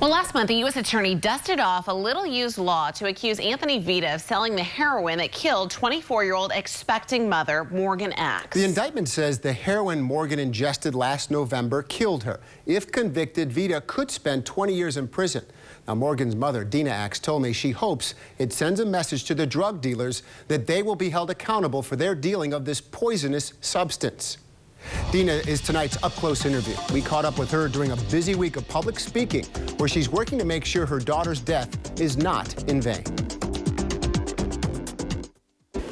Well, last month, a U.S. attorney dusted off a little-used law to accuse Anthony Vita of selling the heroin that killed 24-year-old expecting mother Morgan X. The indictment says the heroin Morgan ingested last November killed her. If convicted, Vita could spend 20 years in prison. Now, Morgan's mother, Dina X, told me she hopes it sends a message to the drug dealers that they will be held accountable for their dealing of this poisonous substance. Dina is tonight's up-close interview. We caught up with her during a busy week of public speaking, where she's working to make sure her daughter's death is not in vain.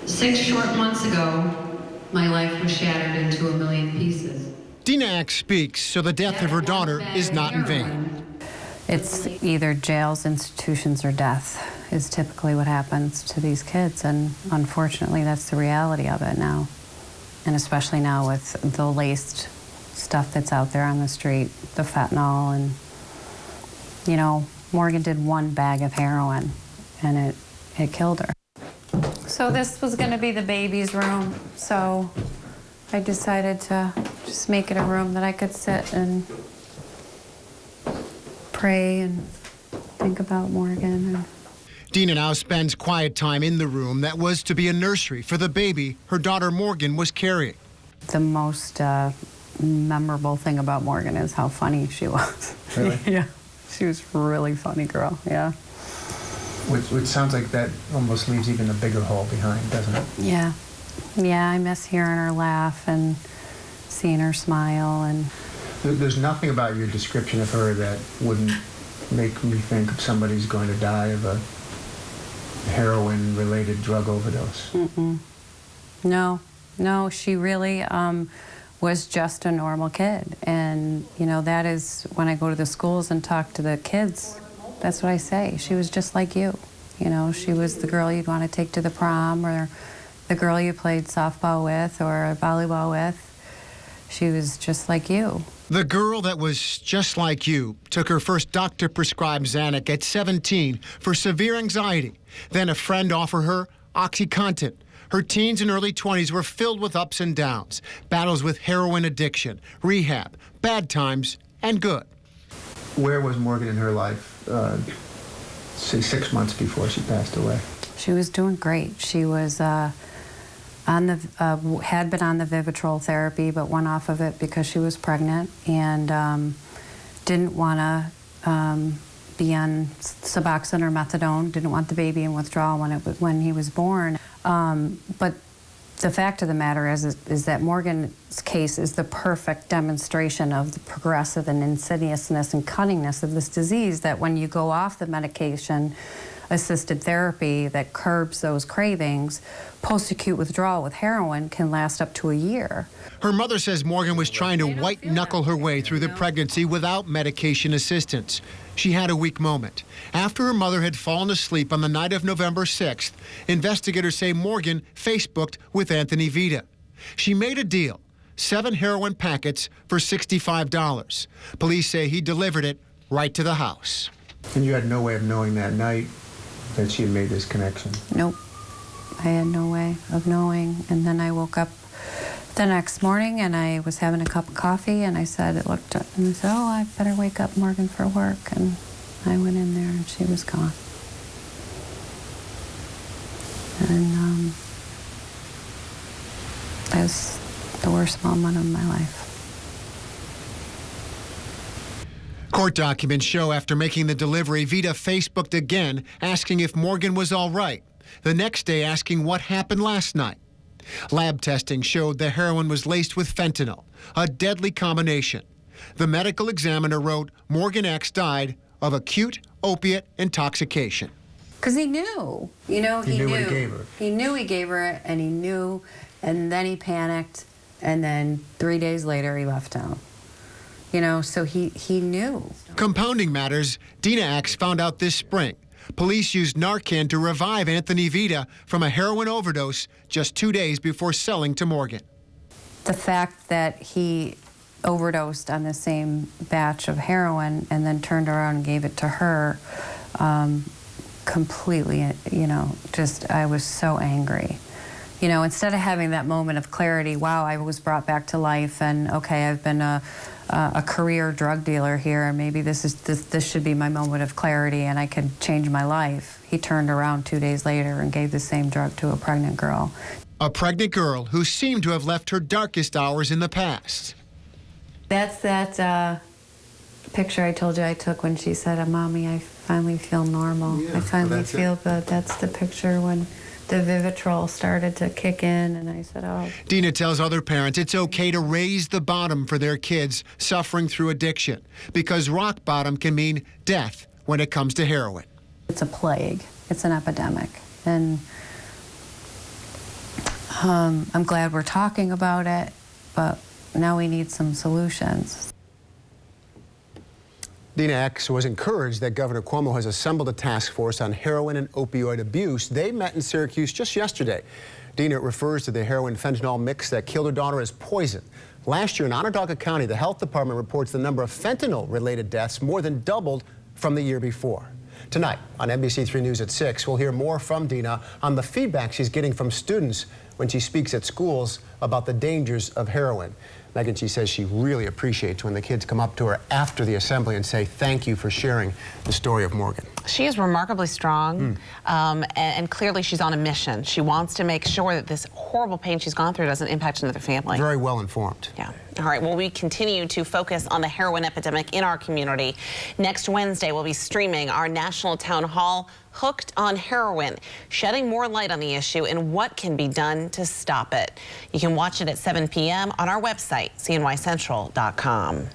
6 short months ago, my life was shattered into a million pieces. Dina X speaks so the death of her daughter is not in vain. It's either jails, institutions, or death is typically what happens to these kids, and unfortunately that's the reality of it now. And especially now with the laced stuff that's out there on the street, the fentanyl, and, you know, Morgan did one bag of heroin, and it killed her. So this was going to be the baby's room, so I decided to just make it a room that I could sit and pray and think about Morgan. And Dina now spends quiet time in the room that was to be a nursery for the baby her daughter Morgan was carrying. the most memorable thing about Morgan is how funny she was. Really? Yeah, she was a really funny girl, yeah. Which sounds like that almost leaves even a bigger hole behind, doesn't it? Yeah. Yeah, I miss hearing her laugh and seeing her smile. And There's nothing about your description of her that wouldn't make me think of somebody who's going to die of a heroin-related drug overdose. Mm-mm. No, she really was just a normal kid. And, you know, that is when I go to the schools and talk to the kids, that's what I say. She was just like you. You know, she was the girl you'd want to take to the prom, or the girl you played softball with or volleyball with. She was just like you. The girl that was just like you took her first doctor-prescribed Xanax at 17 for severe anxiety. Then a friend offered her OxyContin. Her teens and early 20s were filled with ups and downs, battles with heroin addiction, rehab, bad times, and good. Where was Morgan in her life, say 6 months before she passed away? She was doing great. She was had been on the Vivitrol therapy, but went off of it because she was pregnant and didn't want to be on Suboxone or methadone. Didn't want the baby in withdrawal when he was born. But the fact of the matter is that Morgan's case is the perfect demonstration of the progressive and insidiousness and cunningness of this disease, that when you go off the medication-assisted therapy that curbs those cravings, post-acute withdrawal with heroin can last up to a year. Her mother says Morgan was trying to white-knuckle her way through the pregnancy without medication assistance. She had a weak moment. After her mother had fallen asleep on the night of November 6th, investigators say Morgan Facebooked with Anthony Vita. She made a deal, 7 heroin packets for $65. Police say he delivered it right to the house. And you had no way of knowing that night that she had made this connection? Nope. I had no way of knowing. And then I woke up the next morning and I was having a cup of coffee and I said, and I said, oh, I better wake up Morgan for work. And I went in there and she was gone. And that was the worst moment of my life. Court documents show after making the delivery, Vita Facebooked again, asking if Morgan was all right. The next day, asking what happened last night. Lab testing showed the heroin was laced with fentanyl, a deadly combination. The medical examiner wrote Morgan X died of acute opiate intoxication. Because he knew. You know, he knew. What he gave her. He knew he gave her it, and he knew, and then he panicked, and then 3 days later he left town. You know, so he knew. Compounding matters, Dina X found out this spring. Police used Narcan to revive Anthony Vita from a heroin overdose just 2 days before selling to Morgan. The fact that he overdosed on the same batch of heroin and then turned around and gave it to her, completely, you know, just, I was so angry You know, instead of having that moment of clarity, wow, I was brought back to life, and okay, I've been a career drug dealer here, and maybe this should be my moment of clarity, and I could change my life. He turned around 2 days later and gave the same drug to a pregnant girl. A pregnant girl who seemed to have left her darkest hours in the past. That's that picture I told you I took when she said, "Mommy, I finally feel normal. Yeah, I finally that's feel good." That's the picture when the Vivitrol started to kick in, and I said, "Oh." Dina tells other parents it's okay to raise the bottom for their kids suffering through addiction, because rock bottom can mean death when it comes to heroin. It's a plague. It's an epidemic, and I'm glad we're talking about it, but now we need some solutions. Dina X was encouraged that Governor Cuomo has assembled a task force on heroin and opioid abuse. They met in Syracuse just yesterday. Dina refers to the heroin-fentanyl mix that killed her daughter as poison. Last year in Onondaga County, the health department reports the number of fentanyl-related deaths more than doubled from the year before. Tonight on NBC3 News at 6, we'll hear more from Dina on the feedback she's getting from students when she speaks at schools about the dangers of heroin. Megan, she says she really appreciates when the kids come up to her after the assembly and say thank you for sharing the story of Morgan. She is remarkably strong, and clearly she's on a mission. She wants to make sure that this horrible pain she's gone through doesn't impact another family. Very well informed. Yeah. All right, well, we continue to focus on the heroin epidemic in our community. Next Wednesday, we'll be streaming our national town hall, Hooked on Heroin, shedding more light on the issue and what can be done to stop it. You can watch it at 7 p.m. on our website, cnycentral.com.